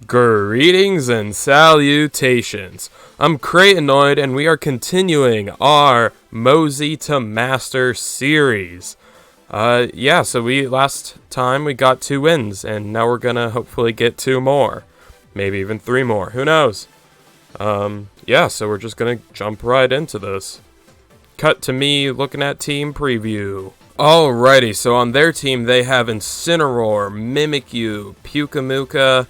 Greetings and salutations. I'm Cretinoid, and we are continuing our Mosey to Master series. So last time we got 2 wins, and now we're gonna hopefully get 2 more. Maybe even 3 more, who knows? So we're just gonna jump right into this. Cut to me looking at team preview. Alrighty, so on their team they have Incineroar, Mimikyu, Pyukumuka,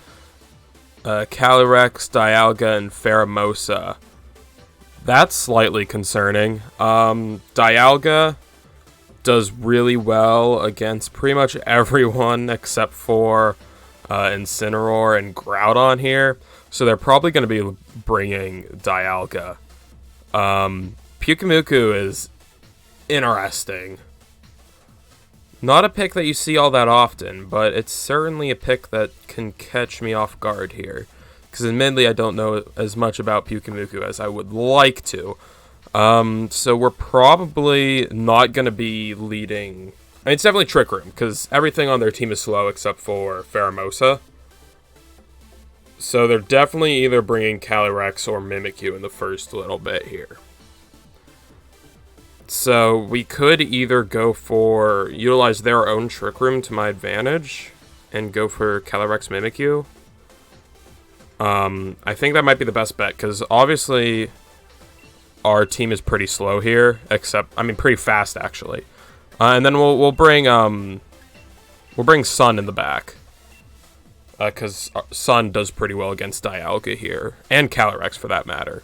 Calyrex, Dialga, and Pheromosa. That's slightly concerning. Dialga does really well against pretty much everyone except for Incineroar and Groudon here, so they're probably going to be bringing Dialga. Pyukumuka is interesting. Not a pick that you see all that often, but it's certainly a pick that can catch me off guard here. Because admittedly, I don't know as much about Pyukumuka as I would like to. So we're probably not going to be leading... I mean, it's definitely Trick Room, because everything on their team is slow except for Pheromosa. So they're definitely either bringing Calyrex or Mimikyu in the first little bit here. So we could either utilize their own Trick Room to my advantage and go for Calyrex Mimikyu. I think that might be the best bet, because obviously our team is pretty slow here, pretty fast actually. And then we'll bring Sun in the back, because Sun does pretty well against Dialga here, and Calyrex for that matter.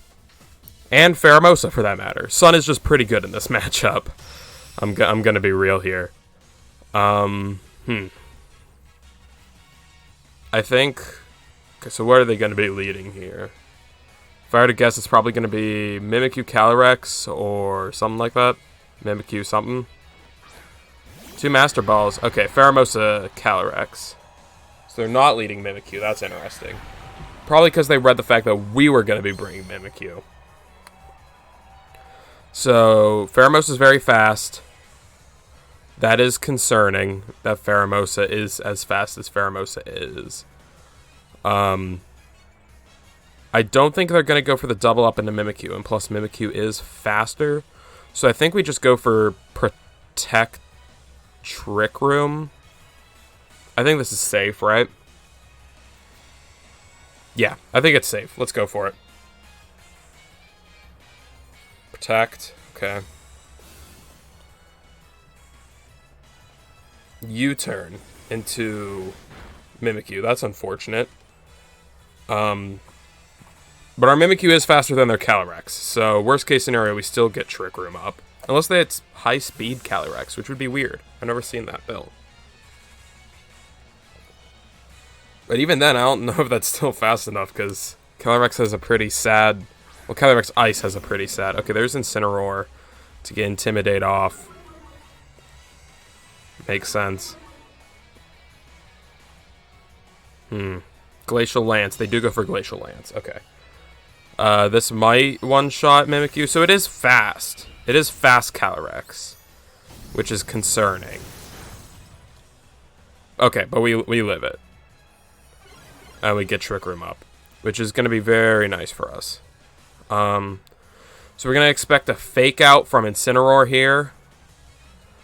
And Pheromosa, for that matter. Sun is just pretty good in this matchup. I'm gonna be real here. I think... Okay, so what are they gonna be leading here? If I were to guess, it's probably gonna be Mimikyu Calyrex, or something like that. Mimikyu something. 2 Master Balls. Okay, Pheromosa Calyrex. So they're not leading Mimikyu, that's interesting. Probably because they read the fact that we were gonna be bringing Mimikyu. So, Pheromosa is very fast. That is concerning, that Pheromosa is as fast as Pheromosa is. I don't think they're going to go for the double up into Mimikyu, and plus Mimikyu is faster. So I think we just go for Protect Trick Room. I think this is safe, right? Yeah, I think it's safe. Let's go for it. Protect. Okay. U-turn into Mimikyu. That's unfortunate. But our Mimikyu is faster than their Calyrex, so worst case scenario, we still get Trick Room up. Unless they had high-speed Calyrex, which would be weird. I've never seen that build. But even then, I don't know if that's still fast enough, because Calyrex has a pretty sad... Well, Calyrex Ice has a pretty sad... Okay, there's Incineroar to get Intimidate off. Makes sense. Glacial Lance. They do go for Glacial Lance. Okay. This might one-shot Mimikyu. So it is fast. It is fast Calyrex, which is concerning. Okay, but we live it. And we get Trick Room up, which is going to be very nice for us. So we're going to expect a Fake Out from Incineroar here.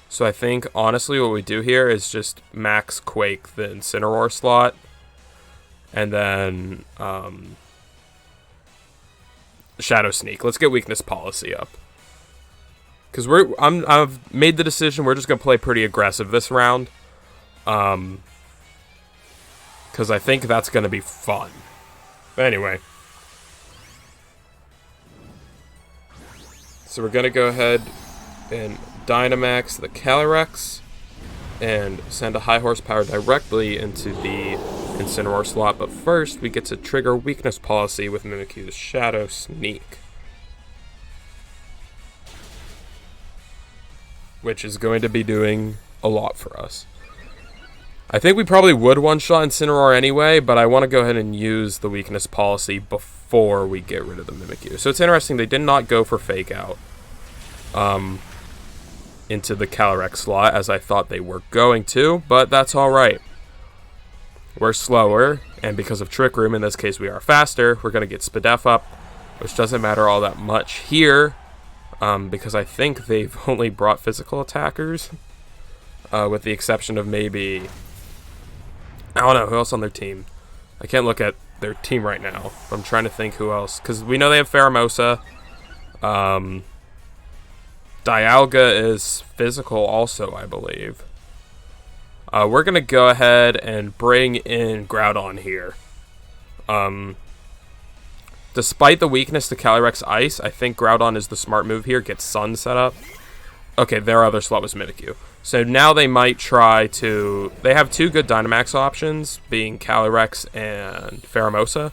So I think, honestly, what we do here is just max Quake the Incineroar slot. And then Shadow Sneak. Let's get Weakness Policy up. Because I've made the decision we're just going to play pretty aggressive this round. Because I think that's going to be fun. But anyway. So we're going to go ahead and Dynamax the Calyrex and send a high horsepower directly into the Incineroar slot. But first, we get to trigger Weakness Policy with Mimikyu's Shadow Sneak, which is going to be doing a lot for us. I think we probably would one-shot Incineroar anyway, but I want to go ahead and use the Weakness Policy before we get rid of the Mimikyu. So it's interesting, they did not go for Fake Out into the Calyrex slot, as I thought they were going to, but that's alright. we're slower, and because of Trick Room, in this case we are faster, we're going to get Spadef up, which doesn't matter all that much here, because I think they've only brought physical attackers, with the exception of maybe, I don't know, who else on their team? I can't look at their team right now. I'm trying to think who else, because we know they have Pheromosa. Dialga is physical also, I believe. We're going to go ahead and bring in Groudon here. Despite the weakness to Calyrex Ice, I think Groudon is the smart move here. Get Sun set up. Okay, their other slot was Mimikyu. So now they might try to... They have two good Dynamax options, being Calyrex and Pheromosa.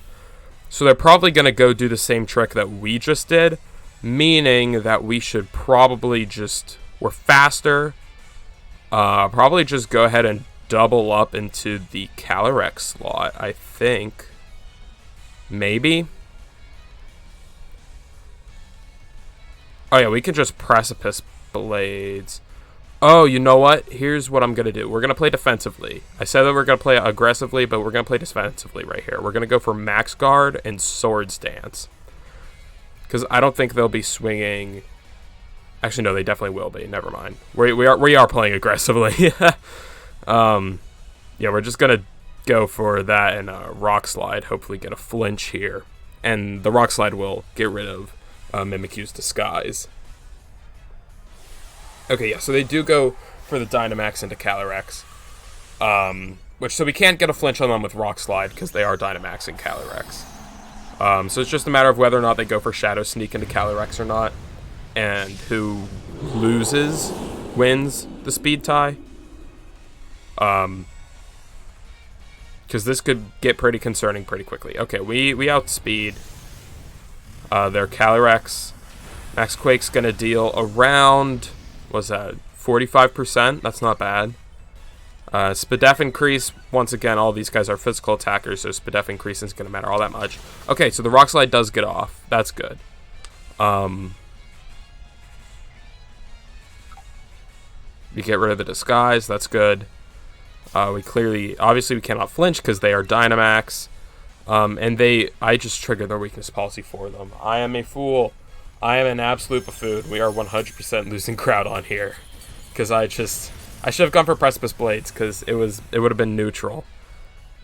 So they're probably going to go do the same trick that we just did, meaning that we should probably just... We're faster. Probably just go ahead and double up into the Calyrex slot, I think. Maybe. Oh yeah, we can just Precipice Blades. Oh, you know what? Here's what I'm going to do. We're going to play defensively. I said that we're going to play aggressively, but we're going to play defensively right here. We're going to go for Max Guard and Swords Dance. Because I don't think they'll be swinging... Actually, no, they definitely will be. Never mind. We are playing aggressively. Yeah, we're just going to go for that and Rock Slide. Hopefully get a flinch here. And the Rock Slide will get rid of Mimikyu's Disguise. Okay, yeah, so they do go for the Dynamax into Calyrex. So we can't get a flinch on them with Rock Slide because they are Dynamax and Calyrex. So it's just a matter of whether or not they go for Shadow Sneak into Calyrex or not. And who loses wins the speed tie. Because this could get pretty concerning pretty quickly. Okay, we outspeed their Calyrex. Max Quake's going to deal around... What's that? 45%? That's not bad. Spadef increase. Once again, all these guys are physical attackers, so Spadef increase isn't going to matter all that much. Okay, so the Rock Slide does get off. That's good. We get rid of the Disguise. That's good. Obviously we cannot flinch because they are Dynamax. I just triggered their weakness policy for them. I am a fool. I am an absolute buffoon. We are 100% losing Groudon here. Because I should have gone for Precipice Blades because it would have been neutral.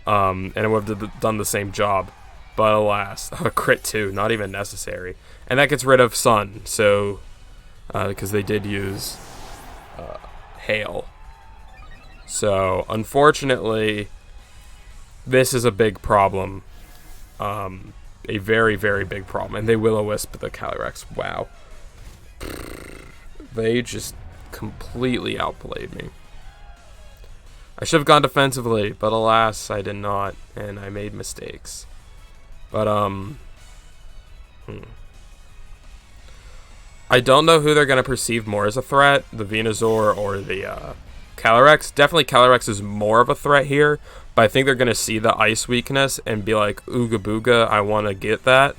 And it would have done the same job. But alas, a crit 2, not even necessary. And that gets rid of Sun, so because they did use Hail. So unfortunately, this is a big problem. A very, very big problem. And they Will-O-Wisp the Calyrex. Wow. They just completely outplayed me. I should have gone defensively, but alas, I did not. And I made mistakes. But, I don't know who they're going to perceive more as a threat. The Venusaur or the, Calyrex. Definitely Calyrex is more of a threat here. But I think they're going to see the ice weakness and be like, Ooga Booga, I want to get that.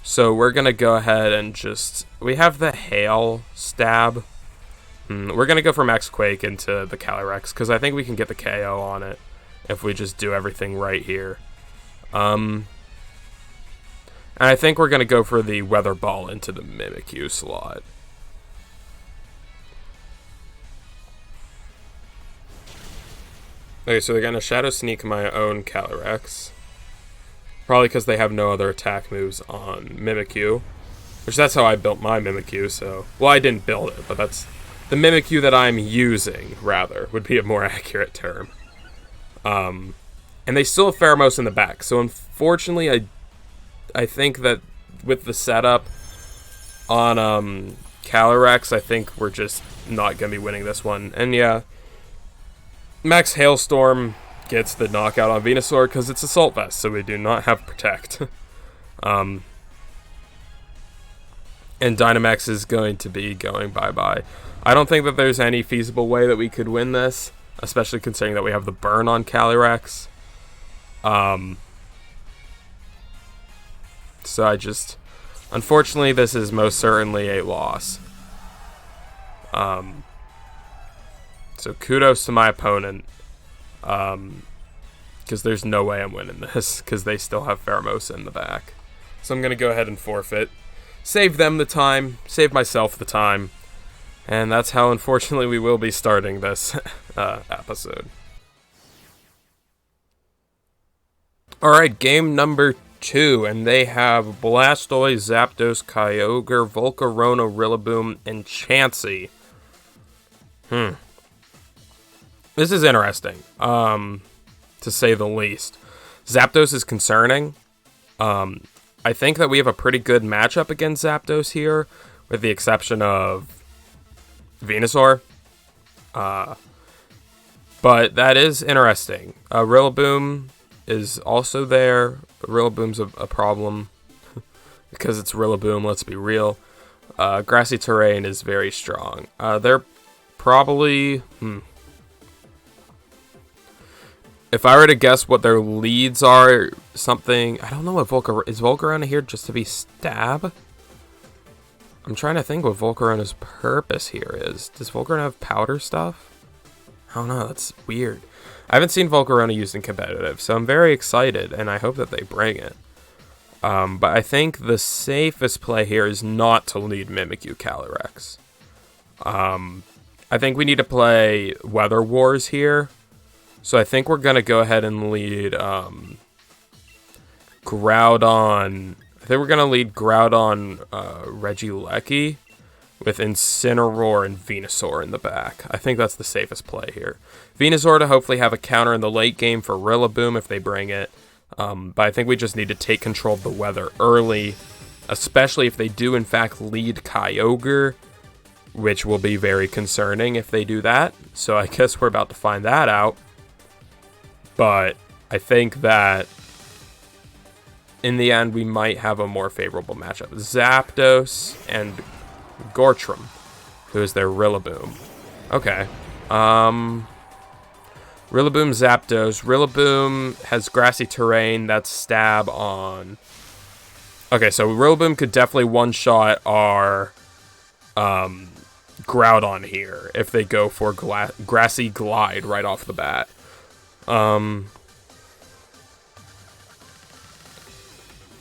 So we're going to go ahead and just... We have the Hail Stab. We're going to go for Max Quake into the Calyrex, because I think we can get the KO on it if we just do everything right here. And I think we're going to go for the Weather Ball into the Mimikyu slot. Okay, so they're going to Shadow Sneak my own Calyrex. Probably because they have no other attack moves on Mimikyu. Which that's how I built my Mimikyu, so... Well, I didn't build it, but that's... The Mimikyu that I'm using, rather, would be a more accurate term. And they still have Pheromosa in the back, so unfortunately I think that with the setup on Calyrex, I think we're just not going to be winning this one. And yeah... Max Hailstorm gets the knockout on Venusaur because it's Assault Vest, so we do not have Protect. And Dynamax is going to be going bye-bye. I don't think that there's any feasible way that we could win this, especially considering that we have the burn on Calyrex. So I just... Unfortunately, this is most certainly a loss. So kudos to my opponent. because there's no way I'm winning this, because they still have Pheromosa in the back. So I'm going to go ahead and forfeit. Save them the time, save myself the time, and that's how, unfortunately, we will be starting this episode. Alright, game number 2, and they have Blastoise, Zapdos, Kyogre, Volcarona, Rillaboom, and Chansey. This is interesting, to say the least. Zapdos is concerning. I think that we have a pretty good matchup against Zapdos here, with the exception of Venusaur. But that is interesting. Rillaboom is also there. Rillaboom's a problem because it's Rillaboom, let's be real. Grassy terrain is very strong. They're probably... If I were to guess what their leads are, something... I don't know what is Volcarona here just to be stab? I'm trying to think what Volcarona's purpose here is. Does Volcarona have powder stuff? I don't know, that's weird. I haven't seen Volcarona used in competitive, so I'm very excited, and I hope that they bring it. But I think the safest play here is not to lead Mimikyu Calyrex. I think we need to play Weather Wars here. So I think we're going to go ahead and lead Groudon. I think we're going to lead Groudon Regieleki with Incineroar and Venusaur in the back. I think that's the safest play here. Venusaur to hopefully have a counter in the late game for Rillaboom if they bring it. But I think we just need to take control of the weather early, especially if they do in fact lead Kyogre, which will be very concerning if they do that. So I guess we're about to find that out. But I think that in the end, we might have a more favorable matchup. Zapdos and Gortrum, who is their Rillaboom. Okay. Rillaboom, Zapdos. Rillaboom has grassy terrain. That's stab on. Okay, so Rillaboom could definitely one-shot our Groudon here if they go for Grassy Glide right off the bat.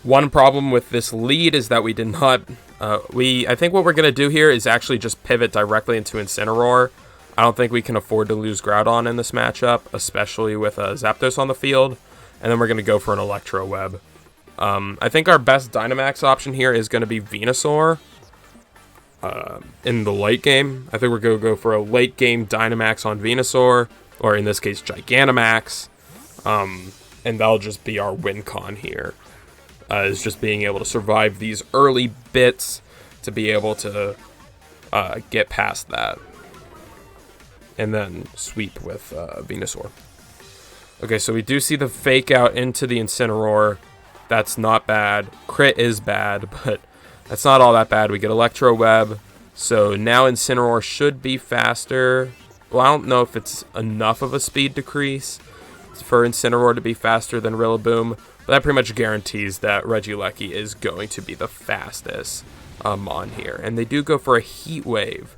One problem with this lead is that we did not, I think what we're going to do here is actually just pivot directly into Incineroar. I don't think we can afford to lose Groudon in this matchup, especially with Zapdos on the field, and then we're going to go for an Electro Web. I think our best Dynamax option here is going to be Venusaur in the late game. I think we're going to go for a late game Dynamax on Venusaur, or in this case, Gigantamax, and that'll just be our win con here, is just being able to survive these early bits to be able to get past that, and then sweep with Venusaur. Okay, so we do see the fake out into the Incineroar. That's not bad. Crit is bad, but that's not all that bad. We get Electro Web, so now Incineroar should be faster. Well, I don't know if it's enough of a speed decrease for Incineroar to be faster than Rillaboom, but that pretty much guarantees that Regieleki is going to be the fastest on here. And they do go for a Heat Wave.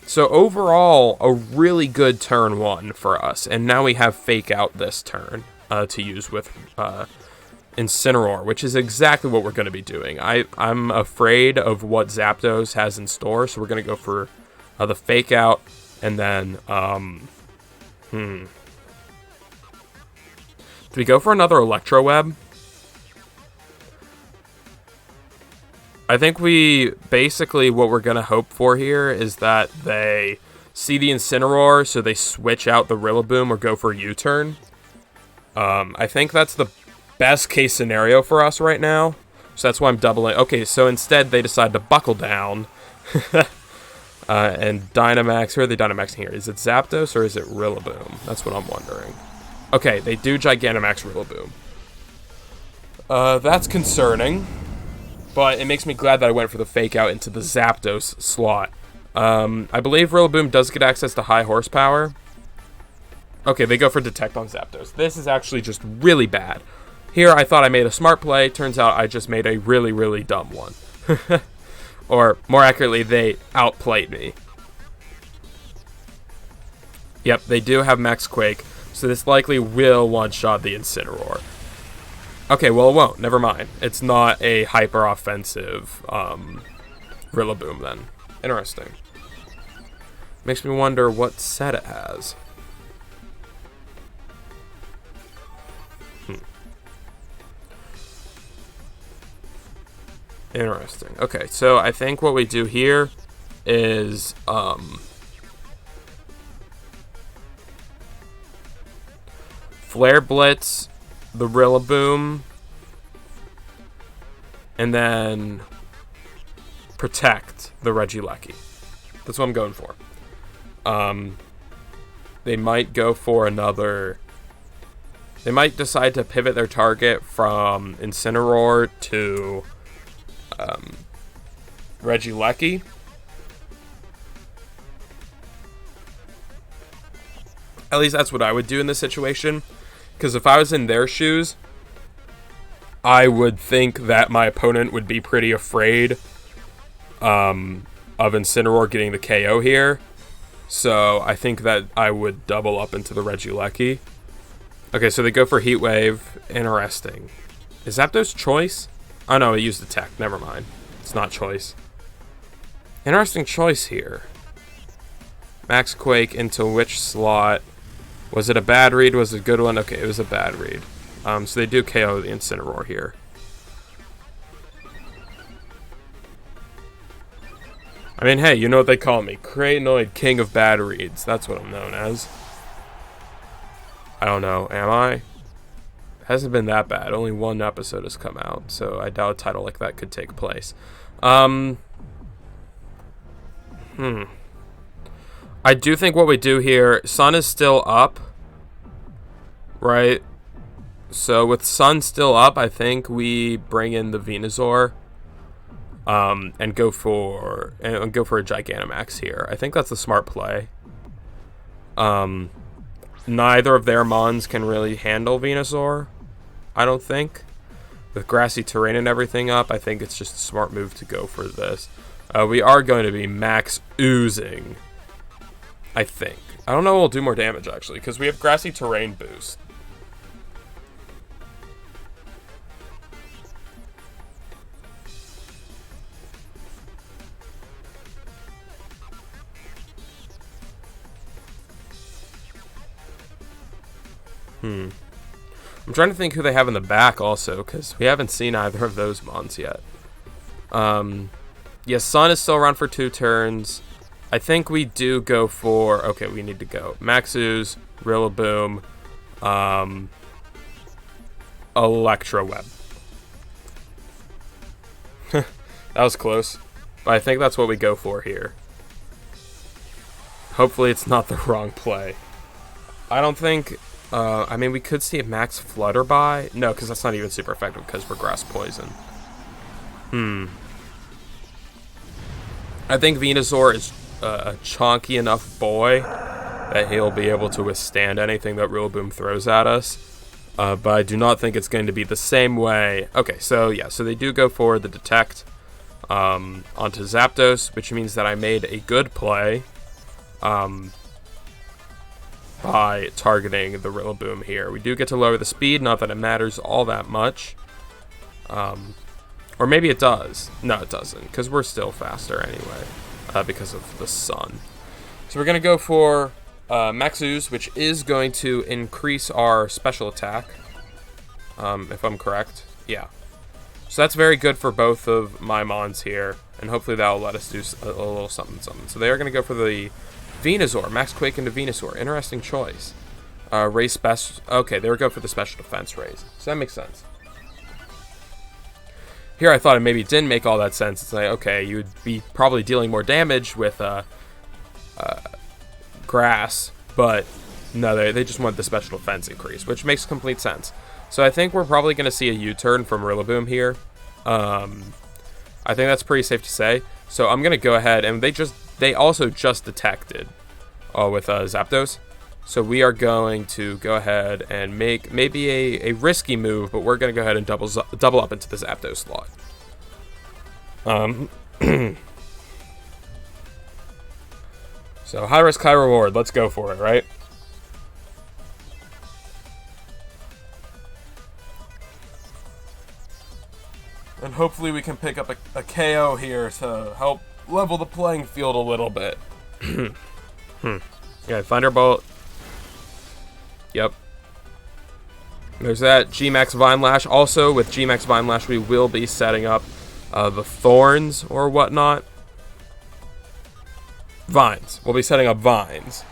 So overall, a really good turn 1 for us. And now we have Fake Out this turn to use with Incineroar, which is exactly what we're going to be doing. I'm afraid of what Zapdos has in store, so we're going to go for the Fake Out. And then, do we go for another Electro Web? I think basically what we're going to hope for here is that they see the Incineroar, so they switch out the Rillaboom or go for a U-turn. I think that's the best case scenario for us right now. So that's why I'm doubling. Okay, so instead they decide to buckle down. And Dynamax, who are they Dynamaxing here? Is it Zapdos or is it Rillaboom? That's what I'm wondering. Okay, they do Gigantamax Rillaboom. That's concerning, but it makes me glad that I went for the fake out into the Zapdos slot. I believe Rillaboom does get access to high horsepower. Okay, they go for Detect on Zapdos. This is actually just really bad. Here, I thought I made a smart play. Turns out I just made a really, really dumb one. Or, more accurately, they outplayed me. Yep, they do have Max Quake. So So this likely will one-shot the Incineroar. Okay, well, it won't. Never mind. It's not a hyper-offensive Rillaboom, then. Interesting. Makes me wonder what set it has. Interesting. Okay, so I think what we do here is Flare Blitz the Rillaboom, and then protect the Regieleki. That's what I'm going for. They might go for another... They might decide to pivot their target from Incineroar to Regieleki. At least that's what I would do in this situation. Because if I was in their shoes, I would think that my opponent would be pretty afraid of Incineroar getting the KO here. So I think that I would double up into the Regieleki. Okay, so they go for Heat Wave. Interesting. Is Zapdos choice? Oh no, it used the tech. Never mind. It's not choice. Interesting choice here. Max Quake into which slot? Was it a bad read? Was it a good one? Okay, it was a bad read. So they do KO the Incineroar here. I mean, hey, you know what they call me. Craynoid, King of Bad Reads. That's what I'm known as. I don't know. Am I? It hasn't been that bad. Only one episode has come out, so I doubt a title like that could take place. I do think what we do here, Sun is still up, right? So with Sun still up, I think we bring in the Venusaur, and go for a Gigantamax here. I think that's the smart play. Neither of their Mons can really handle Venusaur, I don't think. With grassy terrain and everything up, I think it's just a smart move to go for this. We are going to be max oozing, I think. I don't know we'll do more damage, actually, because we have grassy terrain boost. I'm trying to think who they have in the back also, because we haven't seen either of those Mons yet. Yeah, Sun is still around for 2 turns. I think we do go for... Okay, we need to go. Max Ooze, Rillaboom, Electro Web. That was close. But I think that's what we go for here. Hopefully it's not the wrong play. I don't think... I mean, we could see a Max Flutterby. No, because that's not even super effective because we're Grass Poison. I think Venusaur is a chonky enough boy that he'll be able to withstand anything that Rillaboom throws at us. But I do not think it's going to be the same way. Okay, so yeah, so they do go for the Detect onto Zapdos, which means that I made a good play by targeting the Rillaboom here. We do get to lower the speed, not that it matters all that much. Or maybe it does. No, it doesn't, because we're still faster anyway, because of the Sun. So we're going to go for Max Ooze, which is going to increase our special attack, if I'm correct. Yeah. So that's very good for both of my Mons here, and hopefully that will let us do a little something. So they are going to go for the Venusaur, Max Quake into Venusaur. Interesting choice. Raise special. Okay, they were going for the special defense raise. So that makes sense. Here I thought it maybe didn't make all that sense. It's like, okay, you would be probably dealing more damage with grass, but no, they just want the special defense increase, which makes complete sense. So I think we're probably going to see a U-turn from Rillaboom here. I think that's pretty safe to say. So I'm going to go ahead, and they also just detected with Zapdos. So we are going to go ahead and make maybe a risky move, but we're going to go ahead and double up into the Zapdos slot. So high risk, high reward. Let's go for it, right? And hopefully we can pick up a KO here to help level the playing field a little bit. Yeah, Thunderbolt. Yep. There's that G-Max Vine Lash. Also, with G-Max Vine Lash, we will be setting up the Thorns or whatnot. Vines. We'll be setting up Vines,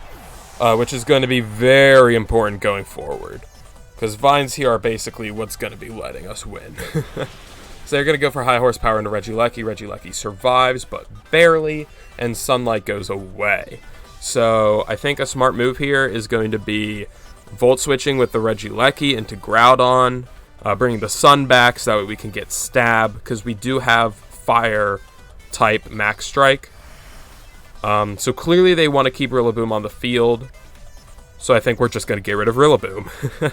which is going to be very important going forward. Because Vines here are basically what's going to be letting us win. So they're going to go for high horsepower into Regieleki. Regieleki survives, but barely, and Sunlight goes away. So I think a smart move here is going to be Volt switching with the Regieleki into Groudon, bringing the Sun back so that way we can get Stab, because we do have Fire type Max Strike. So clearly they want to keep Rillaboom on the field, so I think we're just going to get rid of Rillaboom.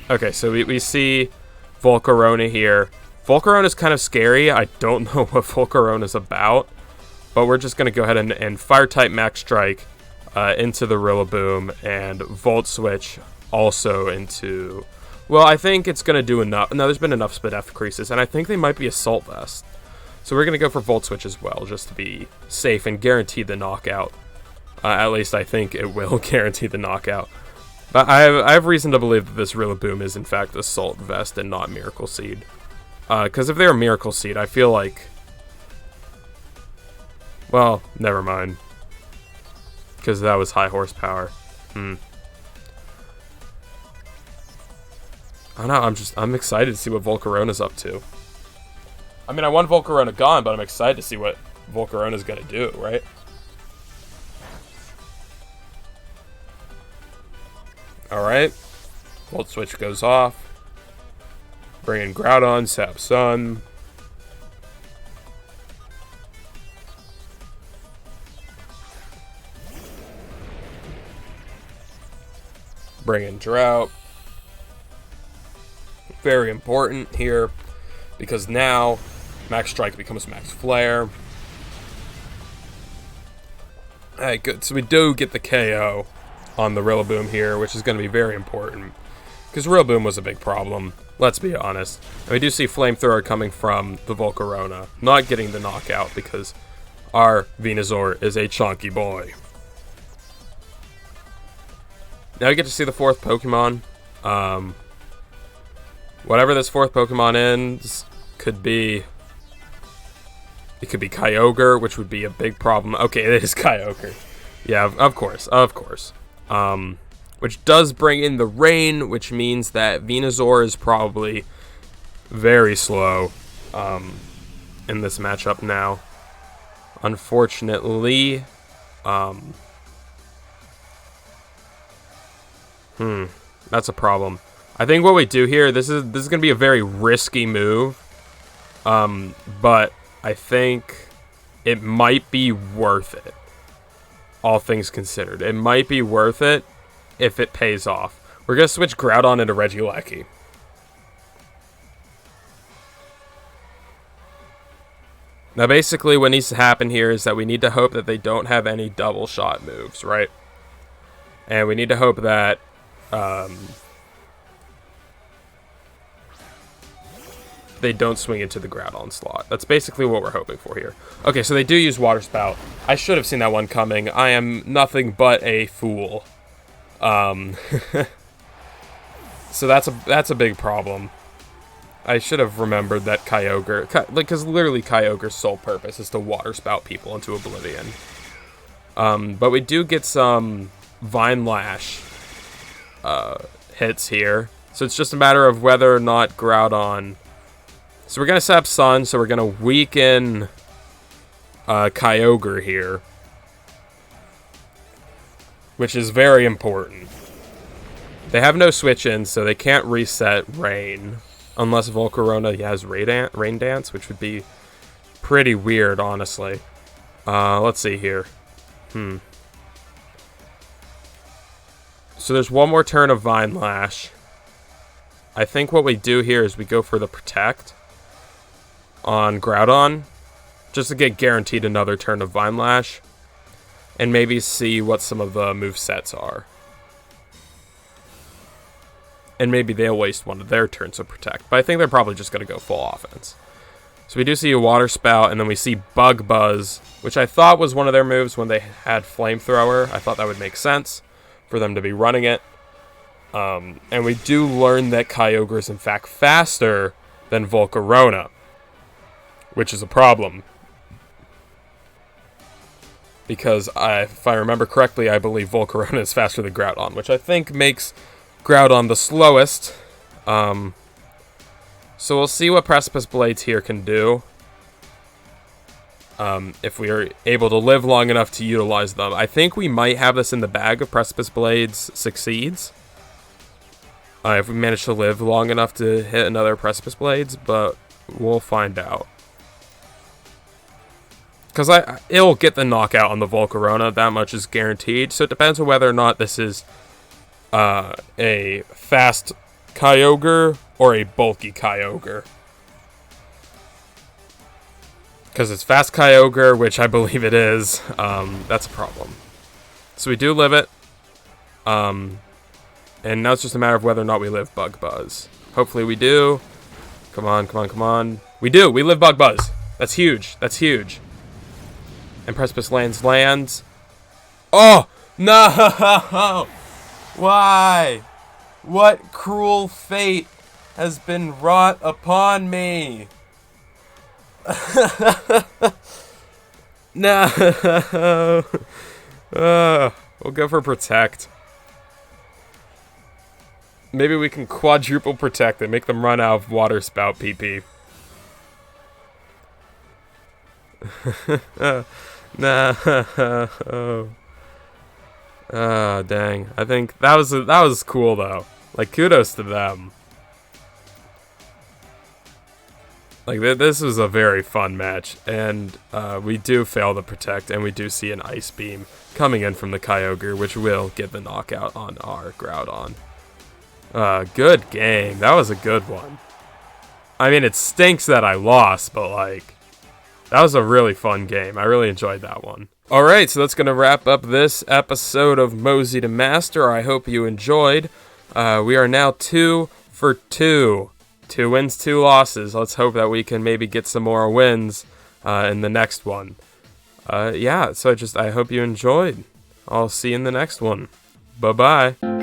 Okay, so we see Volcarona here. Volcarona is kind of scary. I don't know what Volcarona is about, but we're just going to go ahead and Fire-type Max Strike into the Rillaboom and Volt Switch also into... Well, I think it's going to do enough. No, there's been enough Spadef decreases, and I think they might be Assault Vest. So we're going to go for Volt Switch as well, just to be safe and guarantee the knockout. At least I think it will guarantee the knockout. But I have reason to believe that this Rillaboom is in fact Assault Vest and not Miracle Seed. Because if they're Miracle Seed, I feel like... Well, never mind. Because that was high horsepower. I don't know, I'm excited to see what Volcarona's up to. I mean, I want Volcarona gone, but I'm excited to see what Volcarona's gonna do, right? Alright. Volt Switch goes off. Bring in Groudon, Sap Sun. Bring in Drought. Very important here, because now Max Strike becomes Max Flare. Alright, good. So we do get the KO on the Rillaboom here, which is going to be very important, because Rillaboom was a big problem, let's be honest. And we do see Flamethrower coming from the Volcarona, not getting the knockout, because our Venusaur is a chunky boy. Now we get to see the fourth Pokemon. Whatever this fourth Pokemon is, could be... It could be Kyogre, which would be a big problem. Okay, it is Kyogre. Yeah, of course, of course. Which does bring in the rain, which means that Venusaur is probably very slow in this matchup now. Unfortunately, that's a problem. I think what we do here, this is going to be a very risky move, but I think it might be worth it. All things considered, it might be worth it if it pays off. We're going to switch Groudon into Regieleki. Now basically what needs to happen here is that we need to hope that they don't have any double shot moves, right? And we need to hope that they don't swing into the Groudon slot. That's basically what we're hoping for here. Okay, so they do use Water Spout. I should have seen that one coming. I am nothing but a fool. So that's a big problem. I should have remembered that Kyogre, because literally Kyogre's sole purpose is to Water Spout people into oblivion. But we do get some Vine Lash hits here. So it's just a matter of whether or not Groudon... So we're going to set up Sun, so we're going to weaken Kyogre here, which is very important. They have no switch-ins, so they can't reset Rain, unless Volcarona has Rain Dance, which would be pretty weird, honestly. Let's see here. So there's one more turn of Vine Lash. I think what we do here is we go for the Protect on Groudon, just to get guaranteed another turn of Vine Lash, and maybe see what some of the movesets are. And maybe they'll waste one of their turns to protect. But I think they're probably just going to go full offense. So we do see a water spout, and then we see bug buzz, which I thought was one of their moves when they had flamethrower. I thought that would make sense for them to be running it. And we do learn that Kyogre is in fact faster than Volcarona, which is a problem. Because if I remember correctly, I believe Volcarona is faster than Groudon, which I think makes Groudon the slowest. So we'll see what Precipice Blades here can do. If we are able to live long enough to utilize them. I think we might have this in the bag if Precipice Blades succeeds. If we manage to live long enough to hit another Precipice Blades, but we'll find out. Because it'll get the knockout on the Volcarona, that much is guaranteed. So it depends on whether or not this is a fast Kyogre or a bulky Kyogre. Because it's fast Kyogre, which I believe it is, that's a problem. So we do live it. And now it's just a matter of whether or not we live Bug Buzz. Hopefully we do. Come on, come on, come on. We do! We live Bug Buzz! That's huge. That's huge. And Precipice lands. Oh! No! Why? What cruel fate has been wrought upon me? No! We'll go for Protect. Maybe we can quadruple Protect and make them run out of Water Spout PP. No. Oh, dang. I think that was cool though. Like, kudos to them. Like, this was a very fun match, and we do fail the Protect, and we do see an Ice Beam coming in from the Kyogre, which will get the knockout on our Groudon. Good game. That was a good one. I mean, it stinks that I lost, but like, that was a really fun game. I really enjoyed that one. Alright, so that's going to wrap up this episode of Mosey to Master. I hope you enjoyed. We are now 2 for 2. 2 wins, 2 losses. Let's hope that we can maybe get some more wins in the next one. Yeah, so I hope you enjoyed. I'll see you in the next one. Bye-bye.